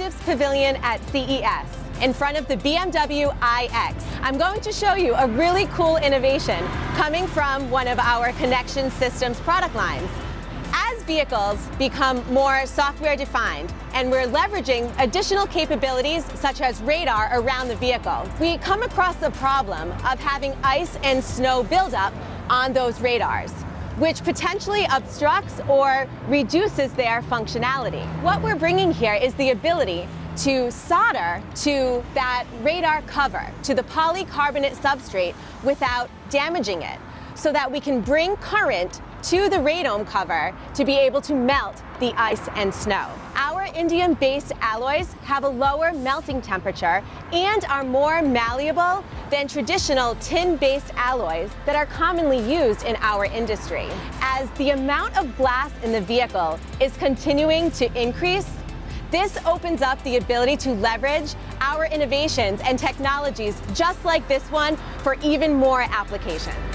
Aptiv's pavilion at CES in front of the BMW iX. I'm going to show you a really cool innovation coming from one of our connection systems product lines. As vehicles become more software defined and we're leveraging additional capabilities such as radar around the vehicle, we come across the problem of having ice and snow buildup on those radars, which potentially obstructs or reduces their functionality. What we're bringing here is the ability to solder to that radar cover, to the polycarbonate substrate without damaging it, so that we can bring current to the radome cover to be able to melt the ice and snow. Our indium-based alloys have a lower melting temperature and are more malleable than traditional tin-based alloys that are commonly used in our industry. As the amount of glass in the vehicle is continuing to increase, this opens up the ability to leverage our innovations and technologies just like this one for even more applications.